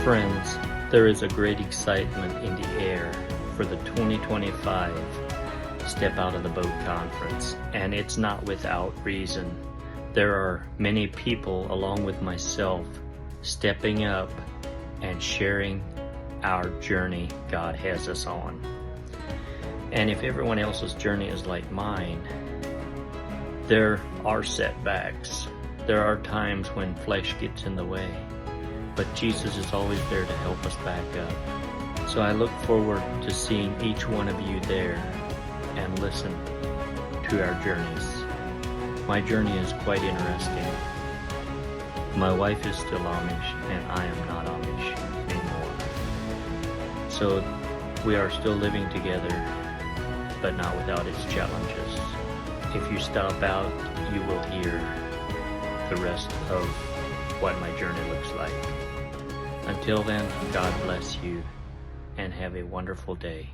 Friends, there is a great excitement in the air for the 2025 Step Out of the Boat Conference, and it's not without reason. There are many people, along with myself, stepping up and sharing our journey God has us on. And if everyone else's journey is like mine, there are setbacks. There are times when flesh gets in the way, but Jesus is always there to help us back up. So I look forward to seeing each one of you there and listen to our journeys. My journey is quite interesting. My wife is still Amish, and I am not Amish anymore. So we are still living together, but not without its challenges. If you stop out, you will hear the rest of what my journey looks like. Until then, God bless you and have a wonderful day.